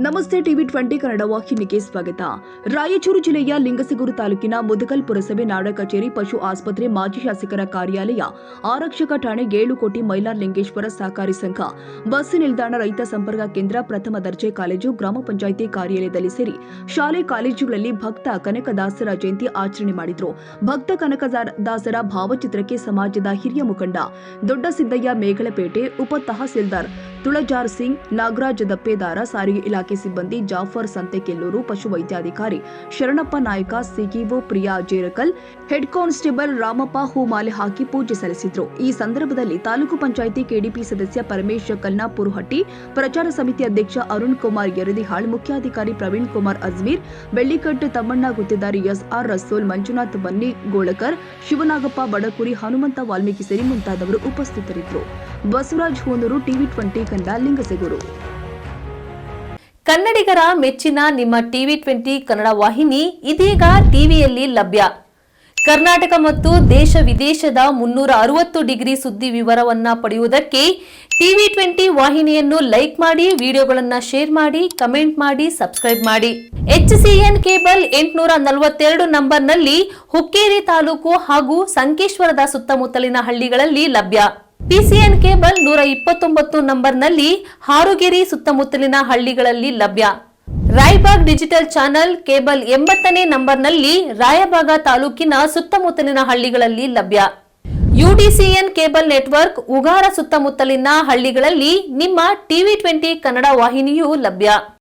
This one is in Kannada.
ನಮಸ್ತೆ ಟಿವಿ 20 ಕನ್ನಡ ವಾಹಿನಿಗೆ ಸ್ವಾಗತ. ರಾಯಚೂರು ಜಿಲ್ಲೆಯ ಲಿಂಗಸಗೂರು ತಾಲೂಕಿನ ಮುದಕಲ್ ಪುರಸಭೆ ನಾಡ ಕಚೇರಿ, ಪಶು ಆಸ್ಪತ್ರೆ, ಮಾಜಿ ಶಾಸಕರ ಕಾರ್ಯಾಲಯ, ಆರಕ್ಷಕ ಠಾಣೆ, 7 ಕೋಟಿ ಮೈಲಾರ ಲಿಂಗೇಶ್ವರ ಸಹಕಾರಿ ಸಂಘ, ಬಸ್ ನಿಲ್ದಾಣ, ರೈತ ಸಂಪರ್ಕ ಕೇಂದ್ರ, ಪ್ರಥಮ ದರ್ಜೆ ಕಾಲೇಜು, ಗ್ರಾಮ ಪಂಚಾಯಿತಿ ಕಾರ್ಯಾಲಯದಲ್ಲಿ ಸೇರಿ ಶಾಲೆ ಕಾಲೇಜುಗಳಲ್ಲಿ ಭಕ್ತ ಕನಕದಾಸರ ಜಯಂತಿ ಆಚರಣೆ ಮಾಡಿದ್ರು. ಭಕ್ತ ಕನಕದಾಸರ ಭಾವಚಿತ್ರಕ್ಕೆ ಸಮಾಜದ ಹಿರಿಯ ಮುಖಂಡ ದೊಡ್ಡ ಸಿದ್ದಯ್ಯ ಮೇಗಳಪೇಟೆ, ಉಪ ತಹಸೀಲ್ದಾರ್ ತುಳಜಾರ್ ಸಿಂಗ್, ನಾಗರಾಜ್ ದಪ್ಪೇದಾರ, ಸಾರಿಗೆ ಇಲಾಖೆ ಸಿಬ್ಬಂದಿ ಜಾಫರ್ ಸಂತೆಕೆಲ್ಲೂರು, ಪಶು ವೈದ್ಯಾಧಿಕಾರಿ Sharanappa Nayak, CEO Priya Jerakal, head constable Ramappa ಹೂಮಾಲೆ ಹಾಕಿ ಪೂಜೆ ಸಲ್ಲಿಸಿದ್ರು. ಈ ಸಂದರ್ಭದಲ್ಲಿ ತಾಲೂಕು ಪಂಚಾಯಿತಿ ಕೆಡಿಪಿ ಸದಸ್ಯ ಪರಮೇಶ್ ಕಲ್ನಾಪುರಹಟ್ಟಿ, ಪ್ರಚಾರ ಸಮಿತಿ ಅಧ್ಯಕ್ಷ ಅರುಣ್ ಕುಮಾರ್ ಯರದಿಹಾಳ್, ಮುಖ್ಯಾಧಿಕಾರಿ ಪ್ರವೀಣ್ ಕುಮಾರ್ ಅಜ್ಮೀರ್, ಬೆಳ್ಳಿಕಟ್ಟು ತಮ್ಮಣ್ಣ, ಗುತ್ತಿದಾರಿ ಎಸ್ಆರ್ ರಸೋಲ್, ಮಂಜುನಾಥ್ ಬನ್ನಿಗೋಳಕರ್, ಶಿವನಾಗಪ್ಪ ಬಡಕುರಿ, ಹನುಮಂತ ವಾಲ್ಮೀಕಿ ಸೇರಿ ಮುಂತಾದವರು ಉಪಸ್ಥಿತರಿದ್ದರು. ಬಸವರಾಜ್ ಹೂನೂರು, ಟಿವಿ 20 ಕನ್ನಡ, ಲಿಂಗಸಗೂರು. ಕನ್ನಡಿಗರ ಮೆಚ್ಚಿನ ನಿಮ್ಮ ಟಿವಿ 20 ಕನ್ನಡ ವಾಹಿನಿ ಇದೀಗ ಟಿವಿಯಲ್ಲಿ ಲಭ್ಯ. ಕರ್ನಾಟಕ ಮತ್ತು ದೇಶ ವಿದೇಶದ 360 ಡಿಗ್ರಿ ಸುದ್ದಿ ವಿವರವನ್ನ ಪಡೆಯುವುದಕ್ಕೆ ಟಿವಿ 20 ವಾಹಿನಿಯನ್ನು ಲೈಕ್ ಮಾಡಿ, ವಿಡಿಯೋಗಳನ್ನು ಶೇರ್ ಮಾಡಿ, ಕಮೆಂಟ್ ಮಾಡಿ, ಸಬ್ಸ್ಕ್ರೈಬ್ ಮಾಡಿ. HCN ಕೇಬಲ್ 842 ನಂಬರ್ನಲ್ಲಿ ಹುಕ್ಕೇರಿ ತಾಲೂಕು ಹಾಗೂ ಸಂಕೇಶ್ವರದ ಸುತ್ತಮುತ್ತಲಿನ ಹಳ್ಳಿಗಳಲ್ಲಿ ಲಭ್ಯ. PCN ಕೇಬಲ್ 129 ನಂಬರ್ನಲ್ಲಿ ಹಾರುಗೆರೆ ಸುತ್ತಮುತ್ತಲಿನ ಹಳ್ಳಿಗಳಲ್ಲಿ ಲಭ್ಯ. ರಾಯಬಾಗ್ ಡಿಜಿಟಲ್ ಚಾನೆಲ್ ಕೇಬಲ್ 80ನೇ ನಂಬರ್ನಲ್ಲಿ ರಾಯಬಾಗ ತಾಲೂಕಿನ ಸುತ್ತಮುತ್ತಲಿನ ಹಳ್ಳಿಗಳಲ್ಲಿ ಲಭ್ಯ. UDCN ಕೇಬಲ್ ನೆಟ್ವರ್ಕ್ ಉಗಾರ ಸುತ್ತಮುತ್ತಲಿನ ಹಳ್ಳಿಗಳಲ್ಲಿ ನಿಮ್ಮ ಟಿವಿ 20 ಕನ್ನಡ ವಾಹಿನಿಯೂ ಲಭ್ಯ.